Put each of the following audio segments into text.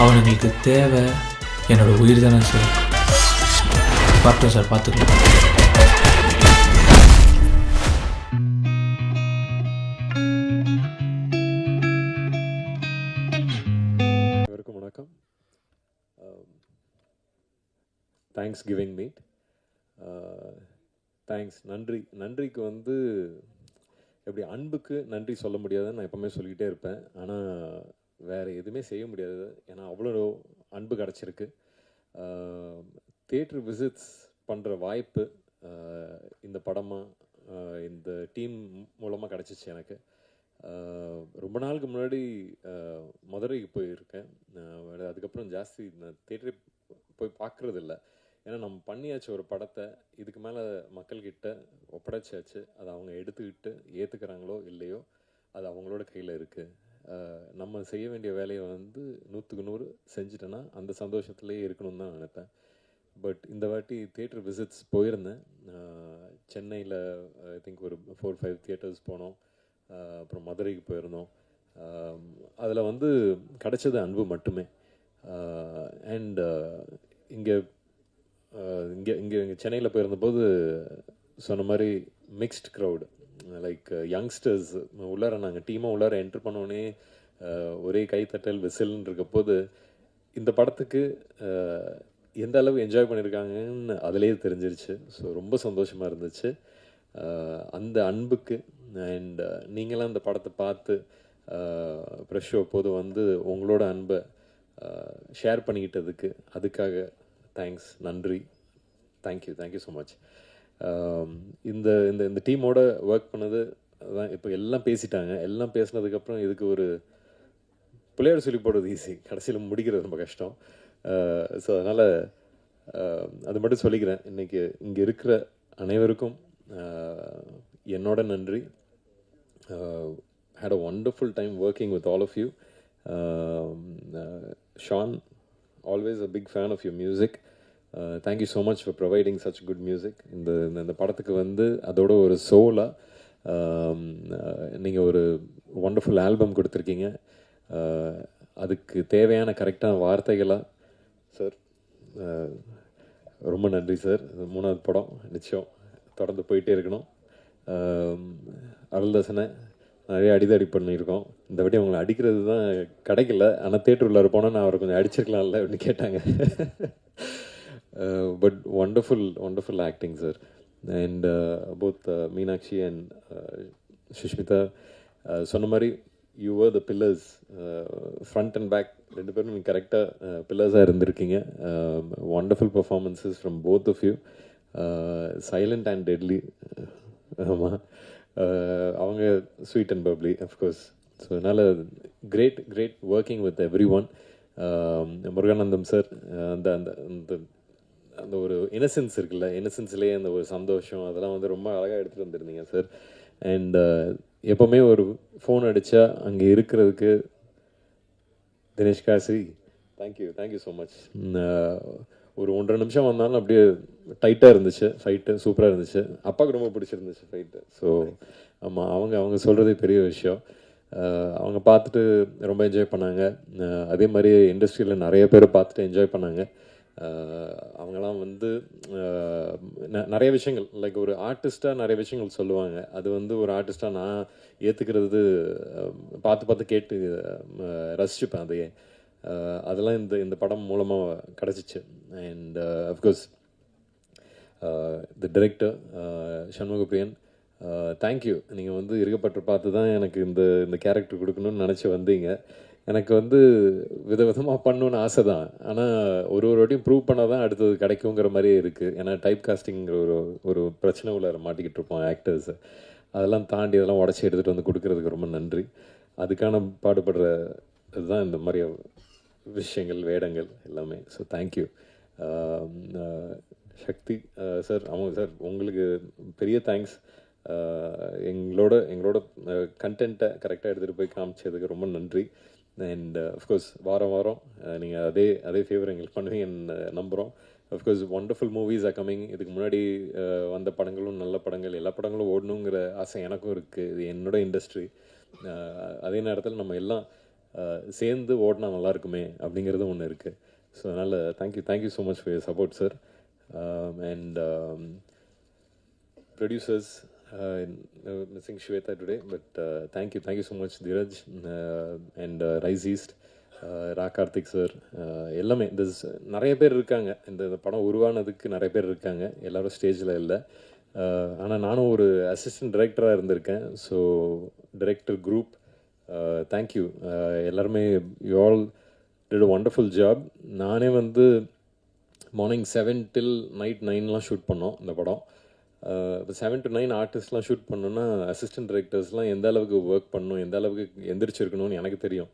அவனுங்களுக்கு தேவை என்னோட உயிர் தானே சார். பார்த்துக்கலாம் சார், பார்த்துக்கலாம். அனைவருக்கும் வணக்கம். Thanks giving meet. தேங்க்ஸ், நன்றிக்கு வந்து எப்படி அன்புக்கு நன்றி சொல்ல முடியாதுன்னு நான் எப்போவுமே சொல்லிக்கிட்டே இருப்பேன். ஆனால் வேறு எதுவுமே செய்ய முடியாது, ஏன்னா அவ்வளோ அன்பு கிடச்சிருக்கு. தியேட்டர் விசிட்ஸ் பண்ணுற வாய்ப்பு இந்த படமாக இந்த டீம் மூலமாக கிடச்சிச்சு எனக்கு. ரொம்ப நாளுக்கு முன்னாடி மதுரைக்கு போயிருக்கேன். அதுக்கப்புறம் ஜாஸ்தி நான் தேட்டரே போய் பார்க்குறதில்ல. ஏன்னா நம்ம பண்ணியாச்சு ஒரு படத்தை, இதுக்கு மேலே மக்கள்கிட்ட ஒப்படைச்சாச்சு. அதை அவங்க எடுத்துக்கிட்டு ஏற்றுக்கிறாங்களோ இல்லையோ அது அவங்களோட கையில் இருக்குது. நம்ம செய்ய வேண்டிய வேலையை வந்து 100க்கு 100 செஞ்சுட்டேன்னா அந்த சந்தோஷத்துலேயே இருக்கணும்னு தான் நினைப்பேன். பட் இந்த வாட்டி தியேட்டர் விசிட்ஸ் போயிருந்தேன். சென்னையில் ஐ திங்க் ஒரு 4-5 தியேட்டர்ஸ் போனோம். அப்புறம் மதுரைக்கு போயிருந்தோம். அதில் வந்து கிடைச்சது அன்பு மட்டுமே. அண்ட் இங்கே சென்னையில் போயிருந்தபோது சொன்ன மாதிரி மிக்ஸ்ட் க்ரௌடு, லைக் யங்ஸ்டர்ஸ் உள்ளார நாங்கள் டீமாக உள்ளார என்ட்ரு பண்ணோடனே ஒரே கைத்தட்டல் விசில்னு இருக்க போது இந்த படத்துக்கு எந்த அளவு என்ஜாய் பண்ணியிருக்காங்கன்னு அதிலே தெரிஞ்சிருச்சு. ஸோ ரொம்ப சந்தோஷமாக இருந்துச்சு அந்த அன்புக்கு. அண்ட் நீங்களாம் அந்த படத்தை பார்த்து ப்ரெஷ் ஷோ போது வந்து உங்களோட அன்பை ஷேர் பண்ணிக்கிட்டதுக்கு அதுக்காக தேங்க்ஸ், நன்றி, தேங்க்யூ ஸோ மச். இந்த இந்த இந்த டீமோட ஒர்க் பண்ணது அதான். இப்போ எல்லாம் பேசிட்டாங்க. எல்லாம் பேசினதுக்கப்புறம் இதுக்கு ஒரு பிள்ளையார் சொல்லி போடுறது ஈஸி, கடைசியில் முடிக்கிறது ரொம்ப கஷ்டம். ஸோ அதனால் அது மட்டும் சொல்லிக்கிறேன். இன்றைக்கி இங்கே இருக்கிற அனைவருக்கும் என்னோட நன்றி. had a wonderful time working with all of you. Sean, always a big fan of your music. Thank you so much for providing such good music. இந்த படத்துக்கு வந்து அதோட ஒரு சோலாக நீங்கள் ஒரு ஒண்டர்ஃபுல் ஆல்பம் கொடுத்துருக்கீங்க. அதுக்கு தேவையான கரெக்டான வார்த்தைகளாக சார் ரொம்ப நன்றி சார். 3வது படம் நிச்சயம் தொடர்ந்து போயிட்டே இருக்கணும். அருள்தாசனை நிறைய அடிதடி பண்ணியிருக்கோம். இந்த வாட்டி அவங்களை அடிக்கிறது தான் கிடைக்கல. ஆனால் தேட்டர் உள்ளார போனால் நான் அவரை கொஞ்சம் அடிச்சிருக்கலாம்ல அப்படின்னு கேட்டாங்க. But wonderful acting sir. And both Meenakshi and Sushmita சொன்ன மாதிரி you were the pillars, front and back ரெண்டு பேரும் நீங்கள் கரெக்டாக பில்லர்ஸாக இருந்திருக்கீங்க. wonderful performances from both of you. Silent and deadly. ஆமாம், அவங்க sweet and bubbly of course. So அதனால் great working with everyone. Muruganandam sir, அந்த அந்த அந்த அந்த ஒரு இன்னசென்ஸ் இருக்குல்ல, இன்னசென்ஸ்லேயே அந்த ஒரு சந்தோஷம், அதெல்லாம் வந்து ரொம்ப அழகாக எடுத்துகிட்டு வந்துருந்தீங்க சார். அண்ட் எப்போவுமே ஒரு ஃபோன் அடித்தா அங்கே இருக்கிறதுக்கு Dinesh Kasi, thank you so much. ஒரு 1.5 நிமிஷம் வந்தாலும் அப்படியே டைட்டாக இருந்துச்சு ஃபைட்டு, சூப்பராக இருந்துச்சு. அப்பாவுக்கு ரொம்ப பிடிச்சிருந்துச்சு ஃபைட்டு. ஸோ ஆமாம், அவங்க சொல்கிறதே பெரிய விஷயம். அவங்க பார்த்துட்டு ரொம்ப என்ஜாய் பண்ணாங்க. அதே மாதிரி இண்டஸ்ட்ரியில் நிறைய பேர் பார்த்துட்டு என்ஜாய் பண்ணாங்க. அவங்களாம் வந்து நிறைய விஷயங்கள், லைக் ஒரு ஆர்டிஸ்ட்டாக நிறைய விஷயங்கள் சொல்லுவாங்க. அது வந்து ஒரு ஆர்டிஸ்ட்டாக நான் ஏற்றுக்கிறது, பார்த்து கேட்டு ரசிச்சுப்பேன் அதையே. அதெல்லாம் இந்த படம் மூலமாக கிடச்சிச்சு. And of course the director Shanmugapriyan, thank you. நீங்கள் வந்து இருக்கப்பட்டு பார்த்து தான் எனக்கு இந்த கேரக்டர் கொடுக்கணும்னு நினச்சி வந்தீங்க. எனக்கு வந்து விதவிதமாக பண்ணணுன்னு ஆசை தான். ஆனால் ஒரு வாட்டியும் ப்ரூவ் பண்ணால் தான் அடுத்தது கிடைக்குங்கிற மாதிரியே இருக்குது. ஏன்னா டைப் காஸ்டிங்கிற ஒரு பிரச்சனை உள்ள மாட்டிக்கிட்டு இருப்போம் ஆக்டர்ஸை. அதெல்லாம் தாண்டி அதெல்லாம் உடச்சி எடுத்துகிட்டு வந்து கொடுக்கறதுக்கு ரொம்ப நன்றி. அதுக்கான பாடுபடுற இதுதான் இந்த மாதிரி விஷயங்கள், வேடங்கள் எல்லாமே. So thank you. சக்தி சார், அவங்க சார் உங்களுக்கு பெரிய தேங்க்ஸ். எங்களோட கண்டென்ட்டை கரெக்டாக எடுத்துகிட்டு போய் காமிச்சதுக்கு ரொம்ப நன்றி. அண்ட் அஃப்கோர்ஸ் வாரம் நீங்கள் அதே ஃபேவர் எங்களுக்கு பண்ணுவீங்கன்னு நம்புகிறோம். Of course wonderful movies are coming. இதுக்கு முன்னாடி வந்த படங்களும் நல்ல படங்கள், எல்லா படங்களும் ஓடணுங்கிற ஆசை எனக்கும் இருக்குது. இது என்னோட இண்டஸ்ட்ரி. அதே நேரத்தில் நம்ம எல்லாம் சேர்ந்து ஓடினா நல்லா இருக்குமே அப்படிங்கிறது ஒன்று இருக்குது. ஸோ அதனால் thank you so much for your support sir. And producers, missing Shweta today, but thank you so much Dheeraj and Rise East, Ra Karthik sir, எல்லாமே நிறைய பேர் இருக்காங்க. இந்த படம் உருவானதுக்கு நிறைய பேர் இருக்காங்க, எல்லோரும் ஸ்டேஜில் இல்லை. ஆனால் நானும் ஒரு அசிஸ்டன்ட் டைரக்டராக இருந்திருக்கேன். ஸோ டைரக்டர் குரூப் தேங்க்யூ எல்லாருமே, you all did a wonderful job. நானே வந்து மார்னிங் 7 till நைட் 9 ஷூட் பண்ணோம் இந்த படம். இப்போ 7 to 9 ஆர்டிஸ்ட்லாம் ஷூட் பண்ணோன்னா அசிஸ்டன்ட் டைரக்டர்ஸ்லாம் எந்த அளவுக்கு ஒர்க் பண்ணணும், எந்த அளவுக்கு எந்திரிச்சிருக்கணும்னு எனக்கு தெரியும்.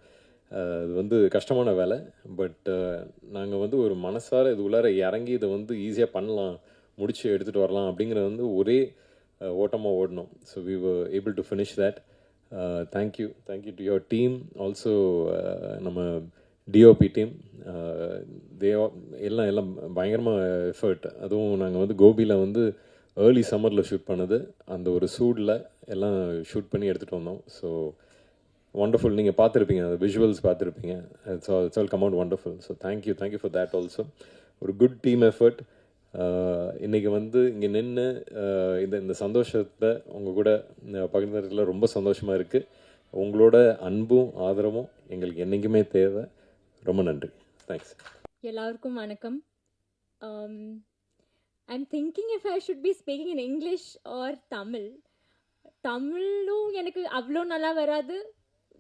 அது வந்து கஷ்டமான வேலை. பட் நாங்கள் வந்து ஒரு மனசார இது உள்ளார இறங்கி இதை வந்து ஈஸியாக பண்ணலாம், முடிச்சு எடுத்துகிட்டு வரலாம் அப்படிங்கிறது வந்து ஒரே ஓட்டமாக ஓடணும். So we were able to finish that. Thank you to your team also. நம்ம டிஓபி டீம் எல்லாம் பயங்கரமாக எஃபர்ட். அதுவும் நாங்கள் வந்து கோபியில் வந்து ஏர்லி சம்மரில் ஷூட் பண்ணது, அந்த ஒரு சூடில் எல்லாம் ஷூட் பண்ணி எடுத்துகிட்டு வந்தோம். So wonderful. நீங்கள் பார்த்துருப்பீங்க, அந்த விஷுவல்ஸ் பார்த்துருப்பீங்க. It's all come out wonderful. So thank you for that also. ஒரு குட் டீம் எஃபர்ட். இன்றைக்கி வந்து இங்கே நின்று இந்த சந்தோஷத்தை உங்கள் கூட பகிர்ந்ததில் ரொம்ப சந்தோஷமாக இருக்குது. உங்களோட அன்பும் ஆதரவும் எங்களுக்கு என்றைக்குமே தேவை. ரொம்ப நன்றி. தேங்க்ஸ். எல்லாருக்கும் வணக்கம். I'm thinking if I should be speaking in English or Tamil. தமிழும் எனக்கு அவ்வளோ நல்லா வராது.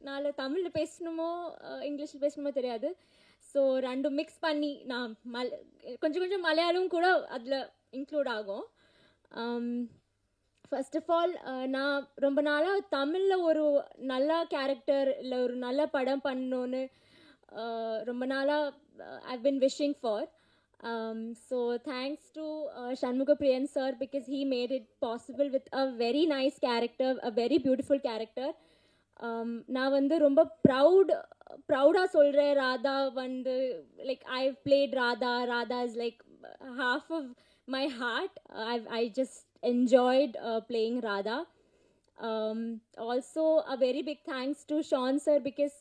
நான் தமிழில் பேசணுமோ இங்கிலீஷில் பேசணுமோ தெரியாது. ஸோ ரெண்டும் மிக்ஸ் பண்ணி நான் கொஞ்சம் மலையாளம் கூட அதில் இன்க்ளூட் ஆகும். ஃபர்ஸ்ட் ஆஃப் ஆல் நான் ரொம்ப நாளாக தமிழில் ஒரு நல்ல கேரக்டர் இல்லை ஒரு நல்ல படம் பண்ணணுன்னு ரொம்ப நாளாக I've been wishing for. So thanks to Shanmuga Priyan sir, because he made it possible with a very nice character, a very beautiful character. நான் வந்து ரொம்ப ப்ரௌடாக சொல்கிறேன். ராதா வந்து like I've played Radha is like half of my heart. I just enjoyed playing Radha. Also a very big thanks to Sean sir, because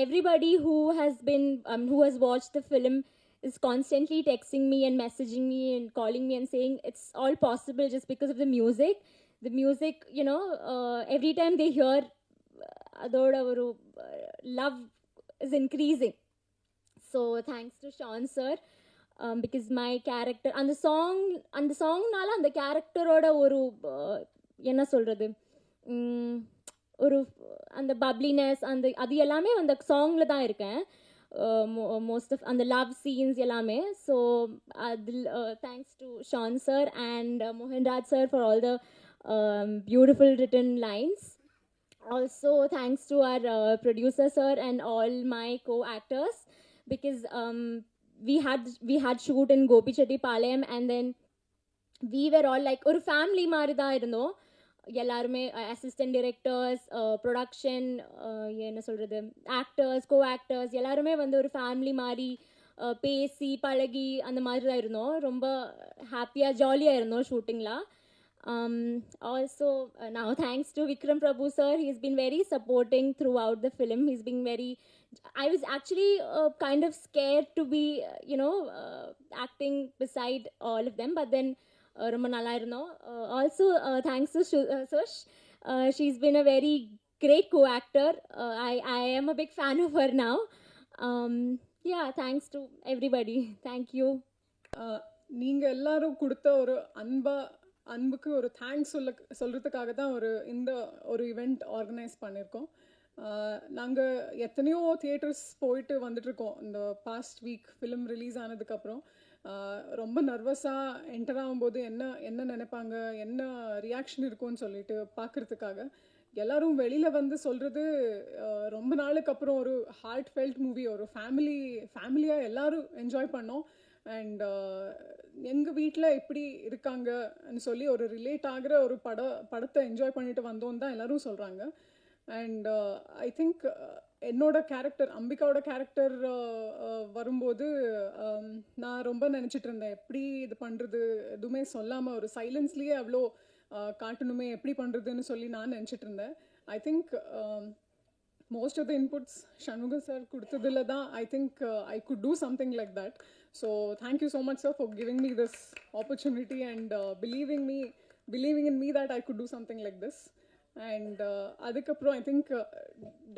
everybody who has watched the film is constantly texting me and messaging me and calling me and saying it's all possible just because of the music. The music, you know, every time they hear adoda oru love is increasing. So thanks to Sean sir, because my character and the song nala and the character oda oru enna solradhu ஒரு அந்த பப்ளினஸ் அந்த அது எல்லாமே அந்த சாங்கில் தான் இருக்கேன். Most of அந்த லவ் சீன்ஸ் எல்லாமே. ஸோ அதில் thanks to Shan sir and Mohanraj sir for all the beautiful written lines. Also thanks to our producer sir and all my co-actors, because we had shoot in Gopichettipalem, and then we were all like ஒரு family மாதிரி தான் இருந்தோம் எல்லாருமே. Assistant directors, production, என்ன சொல்கிறது, actors, co actors எல்லாருமே வந்து ஒரு ஃபேமிலி மாதிரி பேசி பழகி அந்த மாதிரி தான் இருந்தோம். ரொம்ப ஹாப்பியாக ஜாலியாக இருந்தோம் ஷூட்டிங்கில். Also now thanks to Vikram Prabhu sir, he's been very supporting throughout the film. He's been very, I was actually kind of scared to be acting beside all of them, but then ரொம்ப நல்லா இருந்தோம். Also thanks to Sush. She's been a very great co actor. I am a big fan of her now. Yeah, thanks to everybody. Thank you. நீங்கள் எல்லாரும் கொடுத்த ஒரு அன்புக்கு ஒரு thanks சொல்கிறதுக்காக தான் இந்த ஒரு இவெண்ட் ஆர்கனைஸ் பண்ணியிருக்கோம். நாங்கள் எத்தனையோ தியேட்டர்ஸ் போயிட்டு வந்துட்டுருக்கோம் இந்த பாஸ்ட் வீக் ஃபிலிம் ரிலீஸ் ஆனதுக்கப்புறம். ரொம்ப நர்வஸாக என்டர் ஆகும்போது என்ன நினைப்பாங்க, என்ன ரியாக்ஷன் இருக்கும்னு சொல்லிட்டு பார்க்குறதுக்காக. எல்லோரும் வெளியில் வந்து சொல்கிறது ரொம்ப நாளுக்கு அப்புறம் ஒரு ஹார்ட் ஃபெல்ட் மூவி, ஒரு ஃபேமிலியாக எல்லோரும் என்ஜாய் பண்ணோம். அண்ட் எங்கள் வீட்டில் எப்படி இருக்காங்கன்னு சொல்லி ஒரு ரிலேட் ஆகிற ஒரு படத்தை என்ஜாய் பண்ணிட்டு வந்தோன்னு தான் எல்லோரும் சொல்கிறாங்க. அண்ட் ஐ திங்க் என்னோட கேரக்டர், அம்பிகாவோட கேரக்டர் வரும்போது நான் ரொம்ப நினச்சிட்டு இருந்தேன் எப்படி இது பண்ணுறது, எதுவுமே சொல்லாமல் ஒரு சைலன்ஸ்லேயே அவ்வளோ காட்டணுமே எப்படி பண்ணுறதுன்னு சொல்லி நான் நினச்சிட்டு இருந்தேன். I think most of the inputs Shanmuga sir kudutadilla da I think I could do something like that. So thank you so much sir for giving me this opportunity and believing in me that I could do something like this. And adukapro I think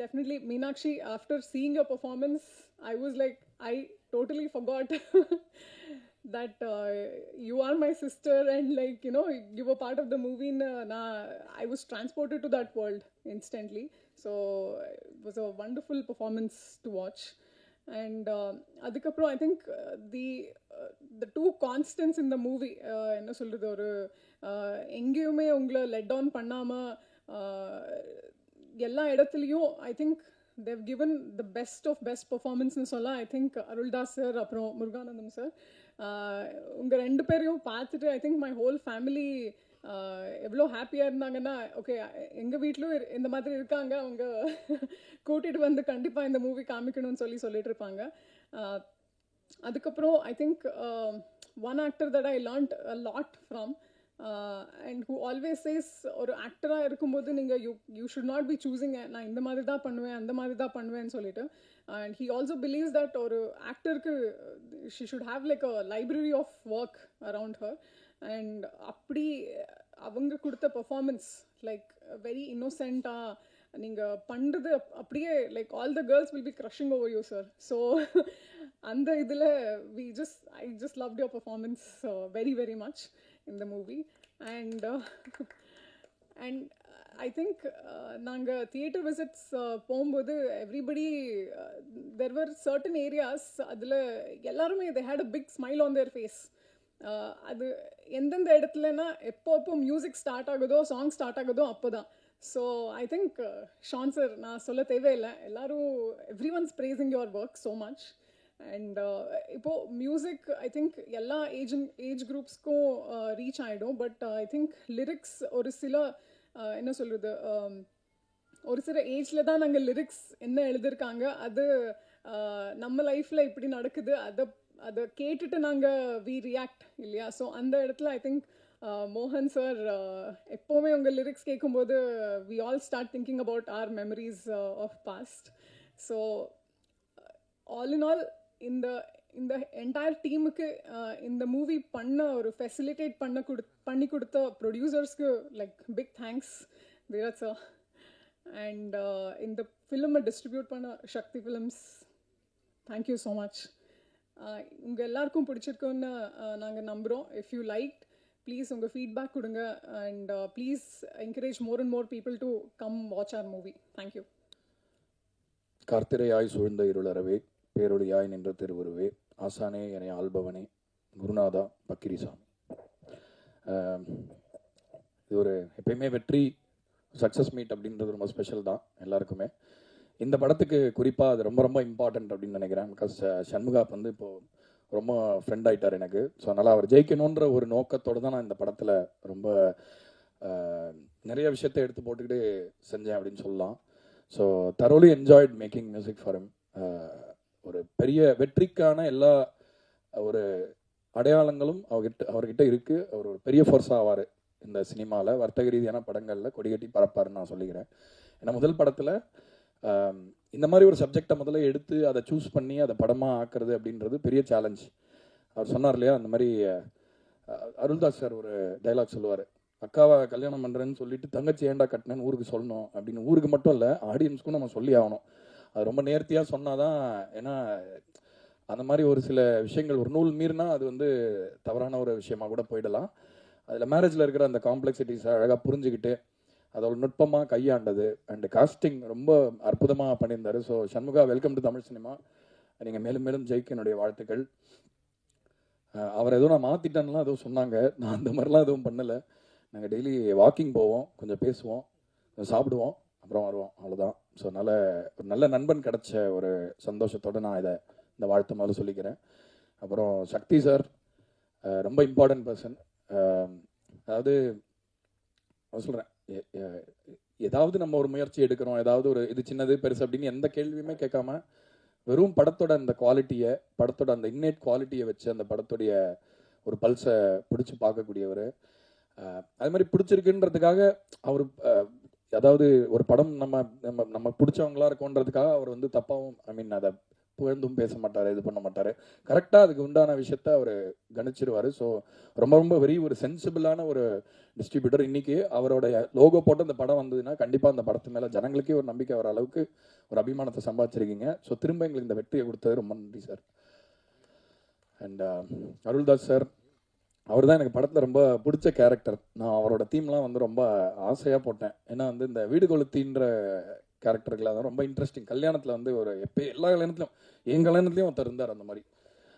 definitely Meenakshi, after seeing your performance I was like, I totally forgot that you are my sister, and like, you know, you were part of the movie. I was transported to that world instantly. So it was a wonderful performance to watch. And adukapro I think the two constants in the movie, enna solradhu, oru engeyume ungala led on pannama எல்லா இடத்துலையும் I think they've given the best of best performance னு சொல்ல. I think Aruldas sir அப்புறம் Muruganandam sir, உங்கள் ரெண்டு பேரையும் பார்த்துட்டு I think my whole family எவ்வளோ ஹாப்பியாக இருந்தாங்கன்னா, ஓகே எங்கள் வீட்டிலும் இந்த மாதிரி இருக்காங்க, அவங்க கூட்டிகிட்டு வந்து கண்டிப்பாக இந்த மூவி காமிக்கணும்னு சொல்லிட்டு இருப்பாங்க. அதுக்கப்புறம் I think one actor that I learned a lot from and who always says, ஒரு ஆக்டராக இருக்கும்போது நீங்கள் you should not be choosing நான் இந்த மாதிரி தான் பண்ணுவேன் அந்த மாதிரி தான் பண்ணுவேன்னு சொல்லிட்டு. And he also believes that ஒரு ஆக்டருக்கு she should have like a library of work around her. And அப்படி அவங்க கொடுத்த பர்ஃபார்மன்ஸ் லைக் வெரி இன்னோசென்ட்டாக நீங்கள் பண்ணுறது அப்படியே like all the girls will be crushing over you sir. So அந்த இதில் I just loved your performance very very much in the movie. And I think நாங்கள் theatre visits போகும்போது everybody there were certain areas அதில் எல்லாருமே they had a big smile on their face. அது எந்தெந்த இடத்துலனா எப்போ மியூசிக் ஸ்டார்ட் ஆகுதோ song start ஆகுதோ அப்போ தான். So I think Shaan sir நான் சொல்ல தேவையில்லை, எல்லோரும் everyone's praising your work so much. And இப்போது மியூசிக் ஐ திங்க் எல்லா ஏஜ் குரூப்ஸ்க்கும் ரீச் ஆகிடும். பட் ஐ திங்க் லிரிக்ஸ் ஒரு சில என்ன சொல்கிறது, ஒரு சில ஏஜில் தான் நாங்கள் லிரிக்ஸ் என்ன எழுதியிருக்காங்க அது நம்ம லைஃப்பில் இப்படி நடக்குது அதை கேட்டுட்டு நாங்கள் வி ரியாக்ட் இல்லையா. ஸோ அந்த இடத்துல ஐ திங்க் மோகன் சார் எப்போவுமே உங்கள் லிரிக்ஸ் கேட்கும்போது we all start thinking about our memories of past. So all in all இந்த என்டையர் டீமுக்கு இந்த மூவி ஒரு ஃபெசிலிட்டேட் பண்ணி கொடுத்த ப்ரொடியூசர்ஸ்க்கு like big thanks Theerath sir. And இந்த ஃபிலிமை டிஸ்ட்ரிபியூட் பண்ண Sakthi films, thank you so much. உங்கள் எல்லாருக்கும் பிடிச்சிருக்குன்னு நாங்கள் நம்புகிறோம். இஃப் யூ லைக் ப்ளீஸ் உங்கள் ஃபீட்பேக் கொடுங்க. And please encourage more and more people to come watch our movie. Thank you. கார்த்திரையாய் சூழ்ந்த இருளறவே, பேரொழியாய் நின்ற திருவுருவே, ஆசானே என ஆள்பவனே, குருநாதா பக்கிரிசாமி. இது ஒரு எப்பயுமே வெற்றி சக்ஸஸ் மீட் அப்படின்றது ரொம்ப ஸ்பெஷல் தான் எல்லாருக்குமே. இந்த படத்துக்கு குறிப்பாக அது ரொம்ப ரொம்ப இம்பார்ட்டண்ட் அப்படின்னு நினைக்கிறேன். பிகாஸ் சண்முகா வந்து இப்போது ரொம்ப ஃப்ரெண்ட் ஆகிட்டார் எனக்கு. ஸோ அதனால் அவர் ஜெயிக்கணுன்ற ஒரு நோக்கத்தோடு தான் நான் இந்த படத்தில் ரொம்ப நிறைய விஷயத்தை எடுத்து போட்டுக்கிட்டு செஞ்சேன் அப்படின்னு சொல்லலாம். So தரோலி enjoyed making music for him. ஒரு பெரிய வெற்றிக்கான எல்லா ஒரு அடையாளங்களும் அவர்கிட்ட இருக்குது. அவர் ஒரு பெரிய ஃபோர்ஸாக ஆவார் இந்த சினிமாவில், வர்த்தக ரீதியான படங்களில் கொடிகட்டி பறப்பாருன்னு நான் சொல்லிக்கிறேன். ஏன்னா முதல் படத்தில் இந்த மாதிரி ஒரு சப்ஜெக்டை முதல்ல எடுத்து அதை சூஸ் பண்ணி அதை படமாக ஆக்குறது அப்படின்றது பெரிய சேலஞ்ச். அவர் சொன்னார் இல்லையா, அந்த மாதிரி அருள்தாஸ் சார் ஒரு டைலாக் சொல்லுவார், அக்காவை கல்யாணம் பண்ணுறேன்னு சொல்லிட்டு தங்கச்சி ஏண்டா கட்டினேன்னு ஊருக்கு சொல்லணும் அப்படின்னு. ஊருக்கு மட்டும் இல்லை, ஆடியன்ஸ்க்கும் நம்ம சொல்லி ஆகணும். அது ரொம்ப நேர்த்தியாக சொன்னால் தான். ஏன்னா அந்த மாதிரி ஒரு சில விஷயங்கள் ஒரு நூல் மீறினா அது வந்து தவறான ஒரு விஷயமாக கூட போயிடலாம். அதில் மேரேஜில் இருக்கிற அந்த காம்ப்ளெக்சிட்டிஸை அழகாக புரிஞ்சுக்கிட்டு அதோட நுட்பமாக கையாண்டது. அண்டு காஸ்டிங் ரொம்ப அற்புதமாக பண்ணியிருந்தார். So Shanmuga, welcome to Tamil cinema. நீங்கள் மேலும் மேலும் ஜெயிக்க என்னுடைய வாழ்த்துக்கள். அவர் எதுவும் நான் மாற்றிட்டேன்லாம் எதுவும் சொன்னாங்க, நான் அந்த மாதிரிலாம் எதுவும் பண்ணலை. நாங்கள் டெய்லி வாக்கிங் போவோம், கொஞ்சம் பேசுவோம், கொஞ்சம் சாப்பிடுவோம், அப்புறம் வருவோம், அவ்வளோதான். ஸோ அதனால் ஒரு நல்ல நண்பன் கிடச்ச ஒரு சந்தோஷத்தோடு நான் இந்த வாழ்த்து முதல்ல சொல்லிக்கிறேன். அப்புறம் சக்தி சார் ரொம்ப இம்பார்ட்டன்ட் பர்சன். அதாவது சொல்கிறேன், ஏதாவது நம்ம ஒரு முயற்சி எடுக்கிறோம், ஏதாவது ஒரு இது சின்னது பெருசு அப்படின்னு எந்த கேள்வியுமே கேட்காம வெறும் படத்தோட அந்த குவாலிட்டியை, படத்தோட அந்த இன்னேட் குவாலிட்டியை வச்சு அந்த படத்துடைய ஒரு பல்ஸை பிடிச்சி பார்க்கக்கூடியவர். அது மாதிரி பிடிச்சிருக்குன்றதுக்காக அவர் அதாவது ஒரு படம் நம்ம நம்ம நம்ம பிடிச்சவங்களா இருக்கோன்றதுக்காக அவர் வந்து தப்பாகவும் ஐ மீன் அதை புகழ்ந்தும் பேச மாட்டார், இது பண்ண மாட்டார். கரெக்டாக அதுக்கு உண்டான விஷயத்த அவர் கணிச்சிருவார். ஸோ ரொம்ப ரொம்ப வெரி ஒரு சென்சிபிளான ஒரு டிஸ்ட்ரிபியூட்டர். இன்றைக்கி அவரோட லோகோ போட்டு அந்த படம் வந்ததுன்னா கண்டிப்பாக அந்த படத்து மேலே ஜனங்களுக்கே ஒரு நம்பிக்கை வர அளவுக்கு ஒரு அபிமானத்தை சம்பாதிச்சிருக்கீங்க. ஸோ திரும்ப எங்களுக்கு இந்த வெற்றியை கொடுத்தது ரொம்ப நன்றி சார். அண்ட் அருள்தாஸ் சார், அவர் தான் எனக்கு படத்தில் ரொம்ப பிடிச்ச கேரக்டர். நான் அவரோட தீம்லாம் வந்து ரொம்ப ஆசையாக போட்டேன். ஏன்னா வந்து இந்த வீடு கொளுத்தின்ற கேரக்டருக்குலாம் தான் ரொம்ப இன்ட்ரெஸ்டிங். கல்யாணத்தில் வந்து ஒரு எல்லா கல்யாணத்துலையும் என் கல்யாணத்துலையும் ஒருத்தர் இருந்தார் அந்த மாதிரி.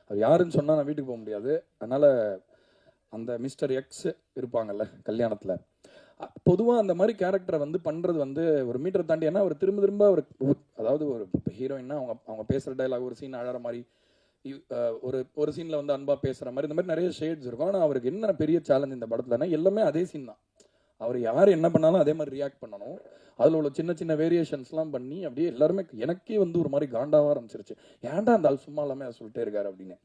அது யாருன்னு சொன்னால் நான் வீட்டுக்கு போக முடியாது. அதனால் அந்த மிஸ்டர் எக்ஸ் இருப்பாங்கல்ல கல்யாணத்தில், பொதுவாக அந்த மாதிரி கேரக்டரை வந்து பண்ணுறது வந்து ஒரு மீட்டரை தாண்டி. ஏன்னா அவர் திரும்ப திரும்ப அதாவது ஒரு ஹீரோயின்னா அவங்க பேசுகிற டைலாக் ஒரு சீன் அழகிற மாதிரி, ஒரு சீனில் வந்து அன்பாக பேசுகிற மாதிரி, இந்த மாதிரி நிறைய ஷேட்ஸ் இருக்கும். ஆனால் அவருக்கு என்ன பெரிய சேலஞ்ச் இந்த படத்துலன்னா எல்லாமே அதே சீன் தான். அவர் யார் என்ன பண்ணாலும் அதே மாதிரி ரியாக்ட் பண்ணணும். அதில் உள்ள சின்ன சின்ன வேரியேஷன்ஸ்லாம் பண்ணி அப்படியே எல்லாருமே எனக்கே வந்து ஒரு மாதிரி காண்டாக ஆரம்பிச்சிருச்சு. ஏன்டா அந்த ஆள் சும்மா எல்லாமே அதை சொல்லிட்டே இருக்காரு அப்படின்னு.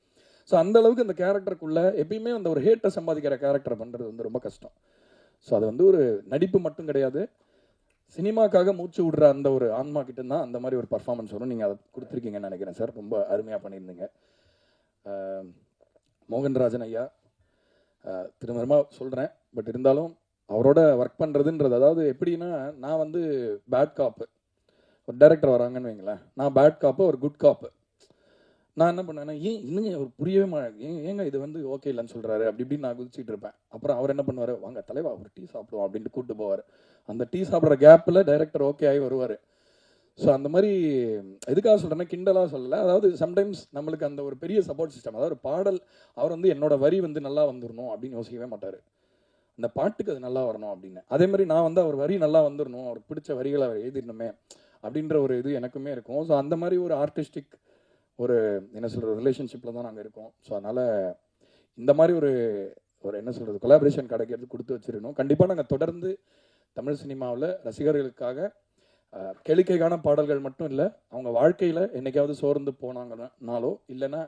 ஸோ அந்த அளவுக்கு அந்த கேரக்டருக்குள்ள எப்பயுமே அந்த ஒரு ஹேட்டை சம்பாதிக்கிற கேரக்டரை பண்ணுறது வந்து ரொம்ப கஷ்டம். ஸோ அது வந்து ஒரு நடிப்பு மட்டும் கிடையாது, சினிமாக்காக மூச்சு விடுற அந்த ஒரு ஆன்மா கிட்ட தான் அந்த மாதிரி ஒரு பர்ஃபார்மன்ஸ் வரும். நீங்கள் அதை கொடுத்துருக்கீங்கன்னு நினைக்கிறேன் சார். ரொம்ப அருமையாக பண்ணியிருந்தீங்க. மோகன்ராஜன் ஐயா திரும்ப சொல்கிறேன், பட் இருந்தாலும் அவரோட ஒர்க் பண்ணுறதுன்றது, அதாவது எப்படின்னா நான் வந்து பேட் காப்பு, ஒரு டைரக்டர் வராங்கன்னு வைங்களேன், நான் பேட் காப்பு ஒரு குட் காப்பு. நான் என்ன பண்ணேன்னா இன்னுங்க ஒரு புரியவே ஏங்க இது வந்து ஓகே இல்லைன்னு சொல்கிறாரு அப்படி இப்படின்னு நான் குதிச்சுட்டு இருப்பேன். அப்புறம் அவர் என்ன பண்ணுவார், வாங்க தலைவா ஒரு டீ சாப்பிடுவோம் அப்படின்ட்டு கூப்பிட்டு போவார். அந்த டீ சாப்பிட்ற கேப்பில் டைரக்டர் ஓகே ஆகி வருவார். ஸோ அந்த மாதிரி எதுக்காக சொல்கிறேன்னா கிண்டலாக சொல்லலை, அதாவது சம்டைம்ஸ் நம்மளுக்கு அந்த ஒரு பெரிய சப்போர்ட் சிஸ்டம், அதாவது ஒரு பாடல் அவர் வந்து என்னோட வரி வந்து நல்லா வந்துடணும் அப்படின்னு யோசிக்கவே மாட்டார், அந்த பாட்டுக்கு அது நல்லா வரணும் அப்படின்னு. அதே மாதிரி நான் வந்து அவர் வரி நல்லா வந்துடணும், அவருக்கு பிடிச்ச வரிகளை அவர் எழுதிடணுமே அப்படின்ற ஒரு இது எனக்குமே இருக்கும். ஸோ அந்த மாதிரி ஒரு ஆர்டிஸ்டிக் ஒரு என்ன சொல்கிறது ரிலேஷன்ஷிப்பில் தான் நாங்கள் இருக்கோம். ஸோ அதனால் இந்த மாதிரி ஒரு என்ன சொல்கிறது கொலாபரேஷன் கிடைக்கிறது கொடுத்து வச்சிருக்கணும். கண்டிப்பாக நாங்கள் தொடர்ந்து தமிழ் சினிமாவில் ரசிகர்களுக்காக கேளிக்கைக்கான பாடல்கள் மட்டும் இல்லை, அவங்க வாழ்க்கையில் என்னைக்காவது சோர்ந்து போனாங்கன்னாலோ இல்லைன்னா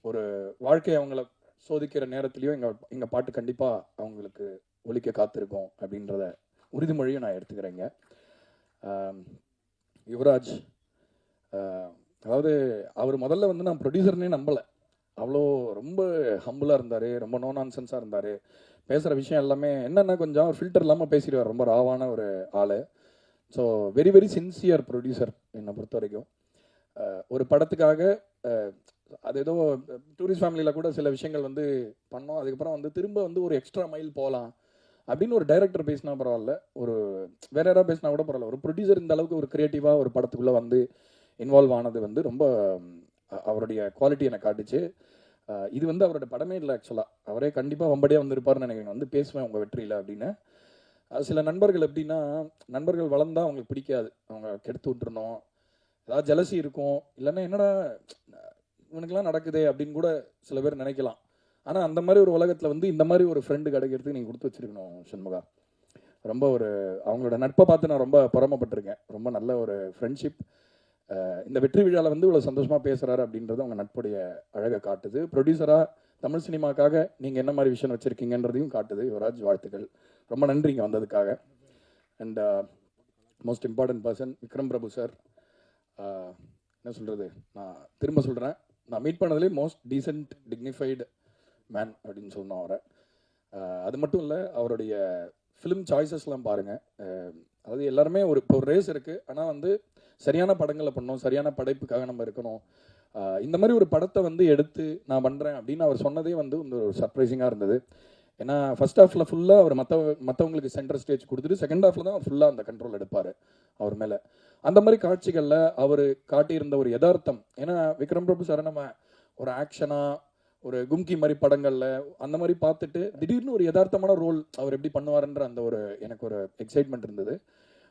ஒரு வாழ்க்கை அவங்கள சோதிக்கிற நேரத்துலையும் எங்கள் பாட்டு கண்டிப்பாக அவங்களுக்கு ஒலிக்க காத்திருக்கோம் அப்படின்றத உறுதிமொழியும் நான் எடுத்துக்கிறேங்க. யுவராஜ், அதாவது அவர் முதல்ல வந்து நான் ப்ரொடியூசர்னே நம்பலை, அவ்வளோ ரொம்ப ஹம்பிளாக இருந்தார், ரொம்ப நோ நான்சென்ஸாக இருந்தார். பேசுகிற விஷயம் எல்லாமே என்னென்னா கொஞ்சம் ஃபில்டர் இல்லாமல் பேசிடுவார், ரொம்ப ராவான ஒரு ஆள். So very very sincere producer என்னை பொறுத்த வரைக்கும். ஒரு படத்துக்காக அது ஏதோ டூரிஸ்ட் ஃபேமிலியில் கூட சில விஷயங்கள் வந்து பண்ணோம், அதுக்கப்புறம் வந்து திரும்ப வந்து ஒரு எக்ஸ்ட்ரா மைல் போகலாம் அப்படின்னு ஒரு டைரக்டர் பேசினா பரவாயில்ல, ஒரு வேற யாராவது பேசினா கூட பரவாயில்ல, ஒரு ப்ரொடியூசர் இந்த அளவுக்கு ஒரு க்ரியேட்டிவாக ஒரு படத்துக்குள்ளே வந்து இன்வால்வ் ஆனது வந்து ரொம்ப அவருடைய குவாலிட்டி எனக்கு காட்டுச்சு. இது வந்து அவரோட படமே இல்லை ஆக்சுவலாக, அவரே கண்டிப்பாக வம்படியாக வந்திருப்பாருன்னு நினைக்கிறேன், வந்து பேசுவேன் உங்கள் வெற்றியில் அப்படின்னு. சில நண்பர்கள் எப்படின்னா, நண்பர்கள் வளர்ந்தா அவங்களுக்கு பிடிக்காது, அவங்க கெடுத்து விட்டுருணும், ஏதாவது ஜலசி இருக்கும், இல்லைன்னா என்னடா இவனுக்கெல்லாம் நடக்குதே அப்படின்னு கூட சில பேர் நினைக்கலாம். ஆனால் அந்த மாதிரி ஒரு உலகத்தில் வந்து இந்த மாதிரி ஒரு ஃப்ரெண்டு கிடைக்கிறதுக்கு நீங்கள் கொடுத்து வச்சிருக்கணும் சண்முகா. ரொம்ப ஒரு அவங்களோட நட்பை பார்த்து நான் ரொம்ப பொறாமப்பட்டிருக்கேன், ரொம்ப நல்ல ஒரு ஃப்ரெண்ட்ஷிப். இந்த வெற்றி விழாவில் வந்து இவ்வளோ சந்தோஷமாக பேசுகிறாரு அப்படின்றது அவங்க நட்புடைய அழகை காட்டுது. ப்ரொடியூசராக தமிழ் சினிமாக்காக நீங்கள் என்ன மாதிரி விஷயம் வச்சுருக்கீங்கன்றதையும் காட்டுது. யுவராஜ், வாழ்த்துக்கள், ரொம்ப நன்றி இங்கே வந்ததுக்காக. And most important person Vikram Prabhu sir. என்ன சொல்கிறது, நான் திரும்ப சொல்கிறேன், நான் மீட் பண்ணதுலேயே மோஸ்ட் டீசென்ட் டிக்னிஃபைடு மேன் அப்படின்னு சொல்லணும் அவரை. அது மட்டும் இல்லை, அவருடைய ஃபிலிம் சாய்ஸஸ்லாம் பாருங்கள், அதாவது எல்லாருமே இப்போ ஒரு ரேஸ் இருக்குது, ஆனால் வந்து சரியான படங்களை பண்ணணும், சரியான படைப்புக்காக நம்ம இருக்கணும். இந்த மாதிரி ஒரு படத்தை வந்து எடுத்து நான் பண்ணுறேன் அப்படின்னு அவர் சொன்னதே வந்து ஒரு சர்ப்ரைசிங்காக இருந்தது. ஏன்னா ஃபர்ஸ்ட் ஹாஃபில் ஃபுல்லாக அவர் மற்றவங்களுக்கு சென்டர் ஸ்டேஜ் கொடுத்துட்டு செகண்ட் ஹாஃபில் தான் ஃபுல்லாக அந்த கண்ட்ரோல் எடுப்பார் அவர் மேலே. அந்த மாதிரி காட்சிகளில் அவர் காட்டியிருந்த ஒரு யதார்த்தம், ஏன்னா விக்ரம் பிரபு சார் நம்ம ஒரு ஆக்ஷனாக ஒரு கும்கி மாதிரி படங்களில் அந்த மாதிரி பார்த்துட்டு திடீர்னு ஒரு யதார்த்தமான ரோல் அவர் எப்படி பண்ணுவாருன்ற அந்த ஒரு எனக்கு ஒரு எக்ஸைட்மெண்ட் இருந்தது.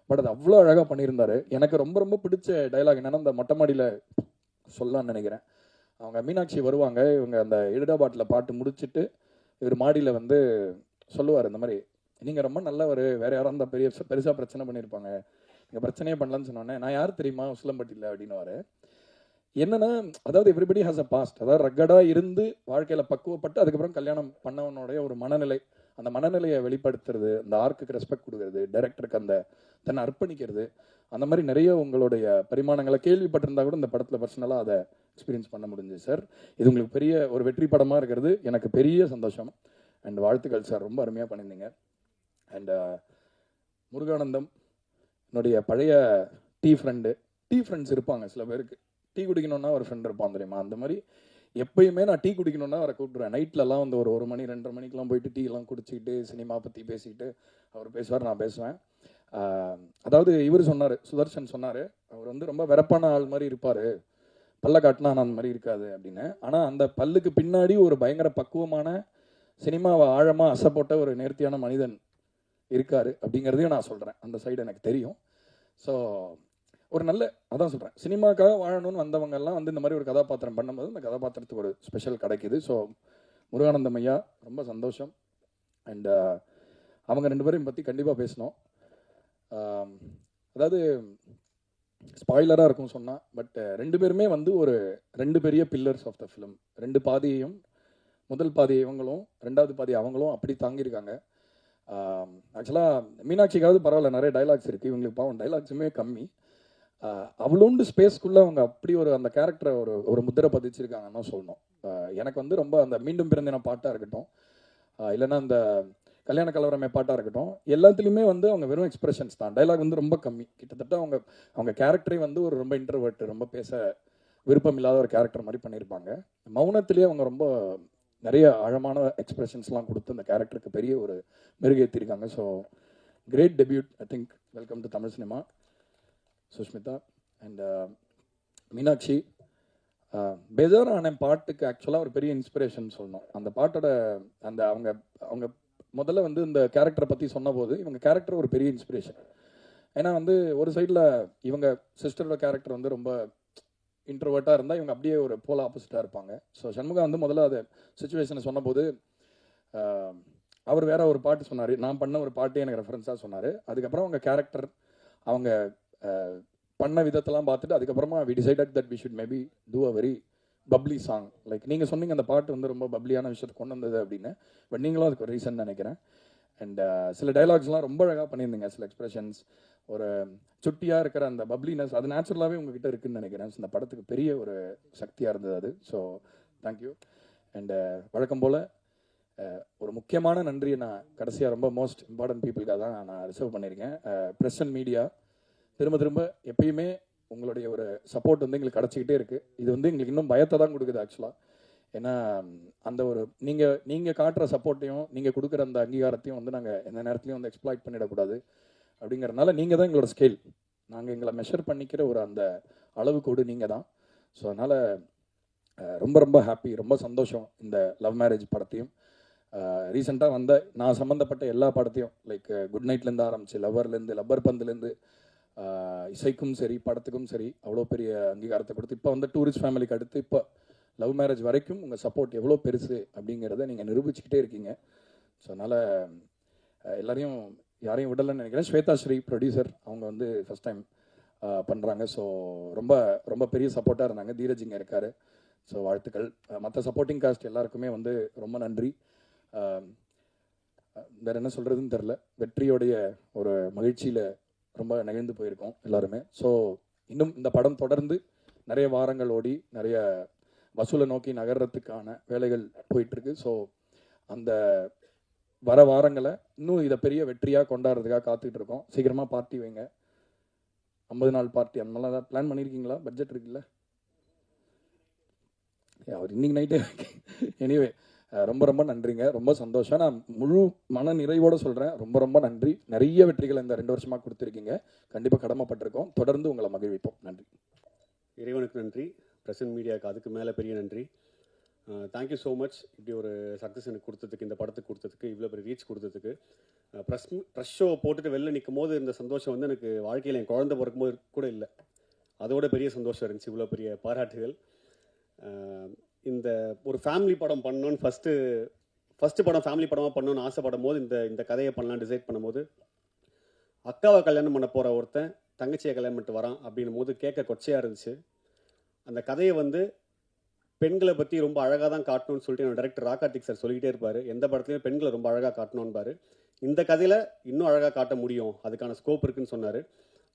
பட் அது அவ்வளோ அழகாக பண்ணியிருந்தாரு. எனக்கு ரொம்ப ரொம்ப பிடிச்ச டைலாக் என்னென்னா, அந்த மொட்டை மாடியில் சொல்லலான்னு நினைக்கிறேன், அவங்க மீனாட்சி வருவாங்க, இவங்க அந்த இடுடாபாட்டில் பாட்டு முடிச்சுட்டு இவர் மாடியில் வந்து சொல்லுவார், இந்த மாதிரி நீங்கள் ரொம்ப நல்லவர், வேறு யாரும் அந்த பெருசாக பிரச்சனை பண்ணியிருப்பாங்க, நீங்கள் பிரச்சனையே பண்ணலான்னு சொன்னோன்னே நான் யார் தெரியுமா உசிலம்பட்டியில் அப்படின்னுவார். என்னன்னா, அதாவது எவ்ரிபடி ஹாஸ் அ பாஸ்ட், அதாவது ரக்கடாக இருந்து வாழ்க்கையில் பக்குவப்பட்டு அதுக்கப்புறம் கல்யாணம் பண்ணவனுடைய ஒரு மனநிலை, அந்த மனநிலையை வெளிப்படுத்துறது, அந்த ஆர்க்குக்கு ரெஸ்பெக்ட் கொடுக்கறது, டைரக்டருக்கு அந்த தன்னை அர்ப்பணிக்கிறது, அந்த மாதிரி நிறைய உங்களுடைய பரிமாணங்களை கேள்விப்பட்டிருந்தா கூட இந்த படத்தில் பர்சனலாக அதை எக்ஸ்பீரியன்ஸ் பண்ண முடிஞ்சு சார். இது உங்களுக்கு பெரிய ஒரு வெற்றி படமாக இருக்கிறது எனக்கு பெரிய சந்தோஷம். அண்ட் வாழ்த்துக்கள் சார், ரொம்ப அருமையாக பண்ணியிருந்தீங்க. அண்ட் முருகானந்தம் என்னுடைய பழைய டீ ஃப்ரெண்ட்ஸ் இருப்பாங்க சில பேருக்கு. டீ குடிக்கணும்னா ஒரு ஃப்ரெண்ட் இருப்பான் தெரியுமா, அந்த மாதிரி எப்பயுமே நான் டீ குடிக்கணும்னா அவரை கூப்பிடுவேன். நைட்லலாம் வந்து ஒரு 1 மணி 2:30 மணிக்கெலாம் போயிட்டு டீலாம் குடிச்சிக்கிட்டு சினிமா பற்றி பேசிக்கிட்டு அவர் பேசுவார், நான் பேசுவேன். அதாவது இவர் சொன்னார், சுதர்ஷன் சொன்னார், அவர் வந்து ரொம்ப வெறப்பான ஆள் மாதிரி இருப்பார், பல்ல காட்டினா அந்த மாதிரி இருக்காது அப்படின்னு. ஆனால் அந்த பல்லுக்கு பின்னாடி ஒரு பயங்கர பக்குவமான சினிமாவை ஆழமாக அசைப்போட்ட ஒரு நேர்த்தியான மனிதன் இருக்கார் அப்படிங்கிறதையும் நான் சொல்கிறேன். அந்த சைடு எனக்கு தெரியும். ஸோ ஒரு நல்ல, அதான் சொல்கிறேன், சினிமாக்காக வாழணும்னு வந்தவங்கெல்லாம் வந்து இந்த மாதிரி ஒரு கதாபாத்திரம் பண்ணும்போது இந்த கதாபாத்திரத்துக்கு ஒரு ஸ்பெஷல் கிடைக்குது. ஸோ முருகானந்தம் ஐயா ரொம்ப சந்தோஷம். அண்ட் அவங்க 2 பேரையும் பற்றி கண்டிப்பாக பேசணும். அதாவது ஸ்பாய்லராக இருக்கும் சொன்னால், பட் 2 பேருமே வந்து ஒரு 2 பெரிய பில்லர்ஸ் ஆஃப் த ஃபிலிம். 2 பாதியையும், முதல் பாதி இவங்களும் 2வது பாதி அவங்களும் அப்படி தாங்கியிருக்காங்க. ஆக்சுவலாக மீனாட்சிக்காவது பரவாயில்ல, நிறைய டைலாக்ஸ் இருக்குது, இவங்களுக்கு பாவம் டைலாக்ஸுமே கம்மி. அவ்வளோண்டு ஸ்பேஸ்க்குள்ளே அவங்க அப்படி ஒரு அந்த கேரக்டரை ஒரு முத்திரை பதிச்சிருக்காங்கன்னு தான் சொல்லணும். எனக்கு வந்து ரொம்ப அந்த மீண்டும் பிறந்தின பாட்டாக இருக்கட்டும், இல்லைன்னா அந்த கல்யாண கலவரமே பாட்டாக இருக்கட்டும், எல்லாத்துலேயுமே வந்து அவங்க வெறும் எக்ஸ்பிரஷன்ஸ் தான், டைலாக் வந்து ரொம்ப கம்மி. கிட்டத்தட்ட அவங்க கேரக்டரே வந்து ஒரு ரொம்ப இன்ட்ரோவர்ட், ரொம்ப பேச விருப்பம் இல்லாத ஒரு கேரக்டர் மாதிரி பண்ணியிருப்பாங்க. மௌனத்திலேயே அவங்க ரொம்ப நிறைய ஆழமான எக்ஸ்பிரஷன்ஸ்லாம் கொடுத்து அந்த கேரக்டருக்கு பெரிய ஒரு மெருகேற்றிருக்காங்க. So great debut, I think. Welcome to Tamil cinema Sushmita. And Meenakshi, பேஜாரான பாட்டுக்கு ஆக்சுவலாக ஒரு பெரிய இன்ஸ்பிரேஷன் சொல்லணும். அந்த பாட்டோட அந்த அவங்க முதல்ல வந்து இந்த கேரக்டரை பற்றி சொன்னபோது இவங்க கேரக்டர் ஒரு பெரிய இன்ஸ்பிரேஷன். ஏன்னா வந்து ஒரு சைடில் இவங்க சிஸ்டரோட கேரக்டர் வந்து ரொம்ப இன்ட்ரோவர்ட்டாக இருந்தால் இவங்க அப்படியே ஒரு போல ஆப்போசிட்டாக இருப்பாங்க. ஸோ சண்முகா வந்து முதல்ல அதை சுச்சுவேஷனை சொன்னபோது அவர் வேற ஒரு பாட்டு சொன்னார், நான் பண்ண ஒரு பாட்டு எனக்கு ரெஃபரன்ஸாக சொன்னார். அதுக்கப்புறம் அவங்க கேரக்டர் அவங்க பண்ண விதத்தெல்லாம் பார்த்துட்டு அதுக்கப்புறமா we decided that we should maybe do a very bubbly song. Like நீங்கள் சொன்னீங்க அந்த பாட்டு வந்து ரொம்ப பப்ளியான விஷயத்தை கொண்டு வந்தது அப்படின்னு, பட் நீங்களும் அதுக்கு ஒரு ரீசன் நினைக்கிறேன். அண்ட் சில டைலாக்ஸ்லாம் ரொம்ப அழகாக பண்ணியிருந்தீங்க, சில எக்ஸ்பிரஷன்ஸ், ஒரு சுட்டியாக இருக்கிற அந்த பப்ளினஸ் அது நேச்சுரலாகவே உங்ககிட்ட இருக்குதுன்னு நினைக்கிறேன். இந்த படத்துக்கு பெரிய ஒரு சக்தியாக இருந்தது அது. So thank you. அண்டு வழக்கம் போல் ஒரு முக்கியமான நன்றியை நான் கடைசியாக ரொம்ப மோஸ்ட் இம்பார்ட்டன்ட் பீப்புளுக்காக தான் நான் ரிசர்வ் பண்ணியிருக்கேன். ப்ரெஸ் அண்ட் மீடியா திரும்ப எப்பயுமே உங்களுடைய ஒரு சப்போர்ட் வந்து எங்களுக்கு கிடச்சிக்கிட்டே இருக்குது. இது வந்து எங்களுக்கு இன்னும் பயத்தை தான் கொடுக்குது ஆக்சுவலாக. ஏன்னா அந்த ஒரு நீங்கள் காட்டுற சப்போர்ட்டையும் நீங்கள் கொடுக்குற அந்த அங்கீகாரத்தையும் வந்து நாங்கள் எந்த நேரத்துலையும் வந்து எக்ஸ்ப்ளாய்ட் பண்ணிடக்கூடாது. அப்படிங்கிறதுனால நீங்கள் தான் எங்களோட ஸ்கேல், நாங்கள் எங்களை மெஷர் பண்ணிக்கிற ஒரு அந்த அளவுக்கோடு நீங்கள் தான். ஸோ அதனால் ரொம்ப ரொம்ப ஹாப்பி, ரொம்ப சந்தோஷம். இந்த லவ் மேரேஜ் படத்தையும் ரீசெண்டாக வந்த நான் சம்மந்தப்பட்ட எல்லா படத்தையும், லைக் குட் நைட்லேருந்து ஆரம்பிச்சு லவ்வர்லேருந்து லப்பர் பந்துலேருந்து இசைக்கும் சரி படத்துக்கும் சரி அவ்வளோ பெரிய அங்கீகாரத்தை கொடுத்து இப்போ வந்து டூரிஸ்ட் ஃபேமிலிக்கு அடுத்து இப்போ லவ் மேரேஜ் வரைக்கும் உங்கள் சப்போர்ட் எவ்வளோ பெருசு அப்படிங்கிறத நீங்கள் நிரூபிச்சுக்கிட்டே இருக்கீங்க. ஸோ அதனால் எல்லாரையும் யாரையும் விடலைன்னு நினைக்கிறேன். ஸ்வேதா ஸ்ரீ ப்ரொடியூசர், அவங்க வந்து ஃபஸ்ட் டைம் பண்ணுறாங்க. ஸோ ரொம்ப ரொம்ப பெரிய சப்போர்ட்டாக இருந்தாங்க. தீரஜ் இங்கே இருக்கார். ஸோ வாழ்த்துக்கள். மற்ற சப்போர்ட்டிங் காஸ்ட் எல்லாருக்குமே வந்து ரொம்ப நன்றி. வேறு என்ன சொல்கிறதுன்னு தெரில. வெற்றியோடைய ஒரு மகிழ்ச்சியில் ரொம்ப நெகிழ்ந்து போயிருக்கோம் எல்லாருமே. ஸோ இன்னும் இந்த படம் தொடர்ந்து நிறைய வாரங்கள் ஓடி நிறைய வசூலை நோக்கி நகர்றதுக்கான வேலைகள் போயிட்டுருக்கு. ஸோ அந்த வர வாரங்களை இன்னும் இதை பெரிய வெற்றியாக கொண்டாடுறதுக்காக காத்துக்கிட்டு இருக்கோம். சீக்கிரமாக பார்ட்டி வைங்க, 50 நாள் பார்ட்டி அந்த மாதிரிலாம் ஏதாவது பிளான் பண்ணியிருக்கீங்களா? பட்ஜெட் இருக்குல்ல? அவர் இன்னைக்கு நைட்டே. எனிவே ரொம்ப ரொம்ப நன்றிங்க, ரொம்ப சந்தோஷம். நான் முழு மன நிறைவோடு சொல்கிறேன், ரொம்ப ரொம்ப நன்றி. நிறைய வெற்றிகளை இந்த 2 வருஷமாக கொடுத்துருக்கீங்க. கண்டிப்பாக கடமைப்பட்டிருக்கோம். தொடர்ந்து உங்களை மகிழ்விப்போம். நன்றி. இறைவனுக்கு நன்றி, பிரசன்ட் மீடியாவுக்கு அதுக்கு மேலே பெரிய நன்றி. Thank you so much. இப்படி ஒரு சக்ஸஸ் எனக்கு கொடுத்ததுக்கு, இந்த படத்துக்கு கொடுத்ததுக்கு, இவ்வளோ பெரிய ரீச் கொடுத்ததுக்கு. ப்ரெஸ் ஷோ போட்டுட்டு வெளில நிற்கும் போது இருந்த சந்தோஷம் வந்து எனக்கு வாழ்க்கையில் என் குழந்தை பிறக்கும்போது கூட இல்லை. அதோட பெரிய சந்தோஷம் இருந்துச்சு. இவ்வளோ பெரிய பாராட்டுகள். இந்த ஒரு ஃபேமிலி படம் பண்ணணுன்னு ஃபஸ்ட்டு படம் ஃபேமிலி படமாக பண்ணணுன்னு ஆசைப்படும் போது இந்த கதையை பண்ணலாம் டிசைட் பண்ணும்போது, அக்காவை கல்யாணம் பண்ண போகிற ஒருத்தன் தங்கச்சியை கல்யாணம் பண்ணிட்டு வரான் அப்படின்னும் போது கேட்க கொச்சையாக இருந்துச்சு. அந்த கதையை வந்து பெண்களை பற்றி ரொம்ப அழகாக தான் காட்டணும்னு சொல்லிட்டு என்னோட டைரக்டர் ராகார்த்திக் சார் சொல்லிக்கிட்டே இருப்பார். எந்த படத்துலையும் பெண்களை ரொம்ப அழகாக காட்டணும்பாரு. இந்த கதையில் இன்னும் அழகாக காட்ட முடியும், அதுக்கான ஸ்கோப் இருக்குன்னு சொன்னார்.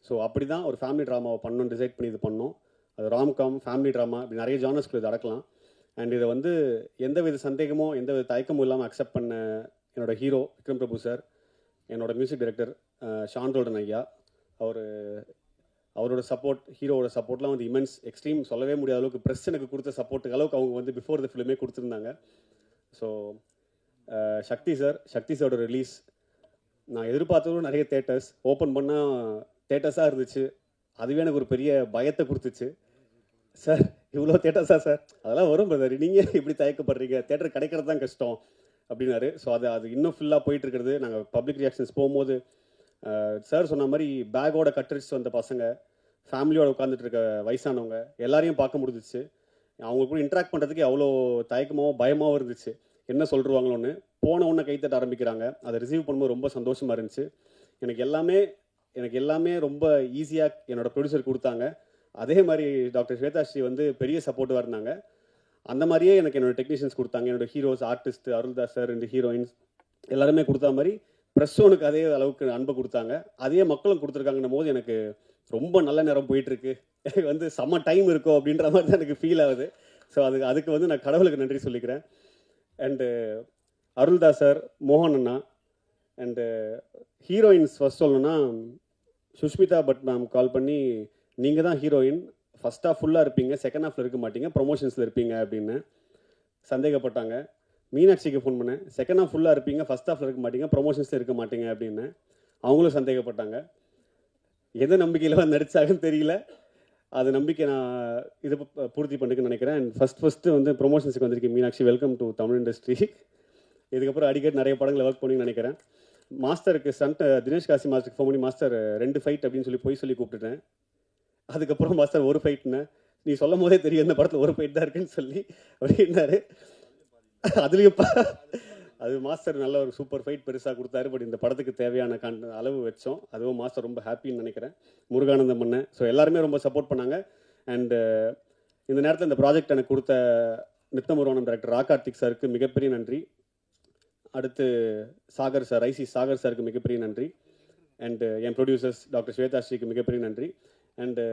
ஸோ அப்படி தான் ஒரு ஃபேமிலி ட்ராமாவை பண்ணணும்னு டிசைட் பண்ணி இது பண்ணோம். அது ராம்காம், ஃபேமிலி ட்ராமா, இப்படி நிறைய ஜானர்ஸ்க்கு இது அடக்கலாம். அண்ட் இதை வந்து எந்தவித சந்தேகமோ எந்தவித தயக்கமும் இல்லாமல் அக்செப்ட் பண்ண என்னோட ஹீரோ விக்ரம் பிரபு சார், என்னோட மியூசிக் டைரக்டர் ஷான் ரோல்டன் ஐயா, அவரோட சப்போர்ட், ஹீரோவோட சப்போர்ட்லாம் வந்து இமென்ஸ், எக்ஸ்ட்ரீம் சொல்லவே முடியாத அளவுக்கு ப்ரெஸ் எனக்கு கொடுத்த சப்போர்ட்டுக்கு அளவுக்கு அவங்க வந்து பிஃபோர் த ஃபிலிமே கொடுத்துருந்தாங்க. ஸோ சக்தி சாரோட ரிலீஸ் நான் எதிர்பார்த்ததும் நிறைய தேட்டர்ஸ் ஓப்பன் பண்ணால் தேட்டர்ஸாக இருந்துச்சு. அதுவே எனக்கு ஒரு பெரிய பயத்தை கொடுத்துச்சு. சார் இவ்வளோ தேட்டர்ஸா சார், அதெல்லாம் வரும் பிரதர், நீங்கள் இப்படி தயக்கப்படுறீங்க, தேட்டர் கிடைக்கிறது தான் கஷ்டம் அப்படின்னாரு. ஸோ அது இன்னும் ஃபுல்லாக போயிட்டுருக்கிறது. நாங்கள் பப்ளிக் ரியாக்ஷன்ஸ் போகும்போது சார் சொன்ன மாதிரி பேக்கோட கட்டடிச்சு வந்த பசங்க, ஃபேமிலியோட உட்காந்துட்டு இருக்க வயசானவங்க எல்லாரையும் பார்க்க முடிஞ்சிச்சு. அவங்க கூட இன்ட்ராக்ட் பண்ணுறதுக்கு அவ்வளோ தயக்கமாகவும் பயமாகவும் இருந்துச்சு, என்ன சொல்லிருவாங்களோன்னு. போன உடனே கைத்தட்ட ஆரம்பிக்கிறாங்க. அதை ரிசீவ் பண்ணும்போது ரொம்ப சந்தோஷமாக இருந்துச்சு. எனக்கு எல்லாமே ரொம்ப ஈஸியாக என்னோட ப்ரொடியூசர் கொடுத்தாங்க. அதே மாதிரி டாக்டர் ஸ்வேதாஸ்ரீ வந்து பெரிய சப்போர்ட்டிவாக இருந்தாங்க. அந்த மாதிரியே எனக்கு என்னோட டெக்னீஷியன்ஸ் கொடுத்தாங்க. என்னோட heroes, artist Aruldas sir, 2 heroines எல்லாருமே கொடுத்தா மாதிரி ப்ரெஸ்ஸோனுக்கு அதே அளவுக்கு அன்பை கொடுத்தாங்க. அதே மக்களும் கொடுத்துருக்காங்கன்னும் போது எனக்கு ரொம்ப நல்ல நேரம் போயிட்டுருக்கு. எனக்கு வந்து செம்ம டைம் இருக்கோ அப்படின்ற மாதிரி தான் எனக்கு ஃபீல் ஆகுது. ஸோ அதுக்கு வந்து நான் கடவுளுக்கு நன்றி சொல்லிக்கிறேன். அண்டு அருள்தாஸ் சார், மோகன் அண்ணா, அண்டு ஹீரோயின்ஸ் ஃபர்ஸ்ட் சொல்லணும்னா சுஷ்மிதா பட் மேம் கால் பண்ணி, நீங்கள் தான் ஹீரோயின், ஃபர்ஸ்ட் ஹாஃப் ஃபுல்லாக இருப்பீங்க, செகண்ட் ஹாஃபில் இருக்க மாட்டீங்க, ப்ரொமோஷன்ஸில் இருப்பீங்க அப்படின்னு சந்தேகப்பட்டாங்க. மீனாட்சிக்கு ஃபோன் பண்ணேன், செகண்ட் ஹாஃப் ஃபுல்லாக இருப்பீங்க, ஃபர்ஸ்ட் ஹாஃபில் இருக்க மாட்டீங்க, ப்ரொமோஷன்ஸில் இருக்க மாட்டீங்க அப்படின்னு. அவங்களும் சந்தேகப்பட்டாங்க. எந்த நம்பிக்கையில் வந்து நடிச்சாங்கன்னு தெரியல. அது நம்பிக்கை நான் இதை பூர்த்தி பண்ணிக்கன்னு நினைக்கிறேன். அண்ட் ஃபஸ்ட்டு வந்து ப்ரொமோஷன்ஸுக்கு வந்திருக்கேன் Meenakshi. Welcome to Tamil industry. இதுக்கப்புறம் அடிக்கடி நிறைய படங்களை ஒர்க் பண்ணின்னு நினைக்கிறேன். மாஸ்டருக்கு தினேஷ் காசி மாஸ்டருக்கு ஃபோன் பண்ணி, மாஸ்டர் 2 ஃபைட் அப்படின்னு சொல்லி கூப்பிட்டுட்டேன். அதுக்கப்புறம் மாஸ்டர் 1 ஃபைட்னு, நீ சொல்லும் போதே தெரியும் இந்த படத்தில் 1 ஃபைட் தான் இருக்குன்னு சொல்லி அப்படின்னாரு. அதுலேயும் அது மாஸ்டர் நல்ல ஒரு சூப்பர் ஃபைட் பெருசாக கொடுத்தாரு. பட் இந்த படத்துக்கு தேவையான அளவு வச்சோம். அதுவும் மாஸ்டர் ரொம்ப ஹாப்பின்னு நினைக்கிறேன். முருகானந்தம் பண்ணேன். ஸோ எல்லாருமே ரொம்ப சப்போர்ட் பண்ணாங்க. அண்டு இந்த நேரத்தில் இந்த ப்ராஜெக்ட் எனக்கு கொடுத்த நித்தமுருவானம் டைரக்டர் ராகார்த்திக் சாருக்கு மிகப்பெரிய நன்றி. அடுத்து சாகர் சார், சாகர் சாருக்கு மிகப்பெரிய நன்றி. அண்டு என் ப்ரொடியூசர்ஸ் டாக்டர் ஸ்வேதாஸ்ரீக்கு மிகப்பெரிய நன்றி. அண்டு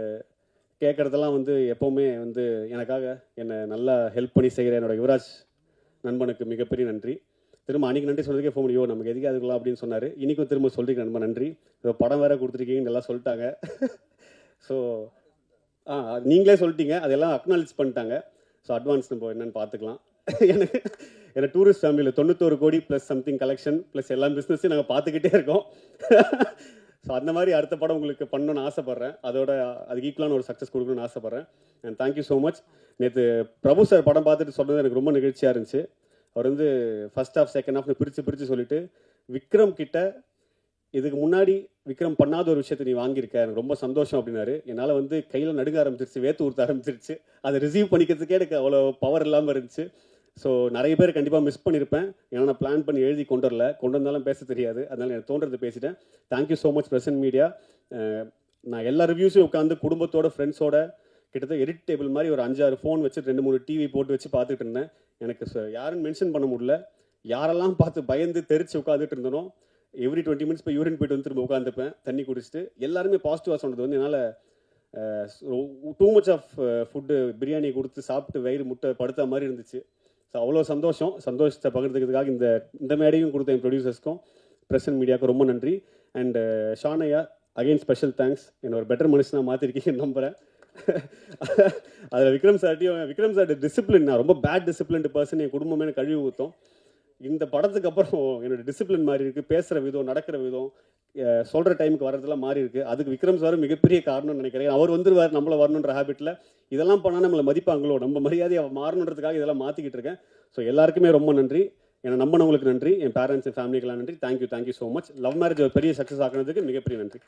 கேட்குறதெல்லாம் வந்து எப்போவுமே வந்து எனக்காக என்னை நல்லா ஹெல்ப் பண்ணி செய்கிற என்னோட யுவராஜ் நண்பனுக்கு மிகப்பெரிய நன்றி. திரும்ப அன்றைக்கி நன்றி சொல்கிறதுக்கே ஃபோன் பண்ணியோ நமக்கு எதுக்கு அதுக்கலாம் அப்படின்னு சொன்னார். இன்றைக்கும் திரும்ப சொல்லிட்டு ரொம்ப நன்றி. இப்போ படம் வேறு கொடுத்துருக்கீங்கன்னு எல்லாம் சொல்லிட்டாங்க. ஸோ நீங்களே சொல்லிட்டீங்க, அதெல்லாம் அக்னாலேஜ் பண்ணிட்டாங்க. ஸோ அட்வான்ஸ் நம்ம என்னென்னு பார்த்துக்கலாம். எனக்கு டூரிஸ்ட் ஃபேமிலியில் 91 கோடி ப்ளஸ் சம்திங் கலெக்ஷன் ப்ளஸ் எல்லா பிஸ்னஸையும் நாங்கள் பார்த்துக்கிட்டே இருக்கோம். ஸோ அந்த மாதிரி அடுத்த படம் உங்களுக்கு பண்ணணும்னு ஆசைப்பட்றேன். அதுக்கு ஈக்குவலான ஒரு சக்ஸஸ் கொடுக்கணும்னு ஆசைப்பட்றேன். And thank you so much. நேற்று பிரபு சார் படம் பார்த்துட்டு சொன்னது எனக்கு ரொம்ப நிகழ்ச்சியாக இருந்துச்சு. அவர் வந்து ஃபர்ஸ்ட் ஹாஃப் செகண்ட் ஹாஃப்னு பிரித்து சொல்லிட்டு, விக்ரம் கிட்ட இதுக்கு முன்னாடி விக்ரம் பண்ணாத ஒரு விஷயத்தை நீ வாங்கியிருக்க, எனக்கு ரொம்ப சந்தோஷம் அப்படின்னாரு. என்னால் வந்து கையில் நடுங்க ஆரம்பிச்சிருச்சு, வேத்து ஊற்ற ஆரம்பிச்சிருச்சு. அதை ரிசீவ் பண்ணிக்கிறதுக்கே எனக்கு அவ்வளோ பவர் இல்லாமல் இருந்துச்சு. ஸோ நிறைய பேர் கண்டிப்பாக மிஸ் பண்ணியிருப்பேன். ஏன்னா நான் பிளான் பண்ணி எழுதி கொண்டு வந்தாலும் பேச தெரியாது. அதனால் எனக்கு தோன்றது பேசிட்டேன். Thank you so much present media. நான் எல்லா ரிவ்யூஸையும் உட்காந்து குடும்பத்தோட, ஃப்ரெண்ட்ஸோட, கிட்டத்தட்ட எடிட் டேபிள் மாதிரி ஒரு 5-6 ஃபோன் வச்சு 2-3 டிவி போட்டு வச்சு பார்த்துட்டு இருந்தேன். எனக்கு யாருன்னு மென்ஷன் பண்ண முடியல. யாரெல்லாம் பார்த்து பயந்து தெரிச்சு உட்காந்துட்டு இருந்தனோ, எவ்ரி 20 மினிட்ஸ் போய் யூரின் போய்ட்டு வந்து திரும்ப உட்காந்துப்பேன் தண்ணி குடிச்சிட்டு. எல்லாருமே பாசிட்டிவாக சொன்னது வந்து என்னால் too much of food biryani கொடுத்து சாப்பிட்டு வயிறு முட்டை படுத்த மாதிரி இருந்துச்சு. ஸோ அவ்வளோ சந்தோஷத்தை பகிர்ந்துக்கிறதுக்காக இந்த மேடையும் கொடுத்த என் ப்ரொடியூசர்ஸ்க்கும் பிரசன்ட் மீடியாவுக்கும் ரொம்ப நன்றி. And Shanaya again special thanks. என்னை ஒரு பெட்டர் மனுஷனாக மாற்றிருக்கீங்கன்னு நம்புகிறேன். அதில் விக்ரம் சார் டிசிப்ளின், நான் ரொம்ப பேட் டிசிப்ளின்டு பர்சன். என் குடும்பமே எனக்கு கழுவி ஊற்றும். இந்த படத்துக்கு அப்புறம் என்னோட டிசிப்ளின் மாறி இருக்குது. பேசுகிற விதம், நடக்கிற விதம், சொல்கிற டைமுக்கு வர்றதெல்லாம் மாறி இருக்குது. அதுக்கு விக்ரம் சார் மிகப்பெரிய காரணம்னு நினைக்கிறேன். அவர் வந்துருவார் நம்மளை வரணுன்ற ஹேபிட்டில். இதெல்லாம் பண்ணால் நம்மளை மதிப்பாங்களோ, நம்ம மரியாதையை மாறணுன்றதுக்காக இதெல்லாம் மாற்றிக்கிட்டு இருக்கேன். ஸோ எல்லாருக்குமே ரொம்ப நன்றி. என்னை நம்பினவங்களுக்கு நன்றி. என் பேரண்ட்ஸ், என் ஃபேமிலிக்கெல்லாம் நன்றி. Thank you so much. Love marriage ஒரு பெரிய சக்ஸஸ் ஆக்குனதுக்கு மிகப்பெரிய நன்றி.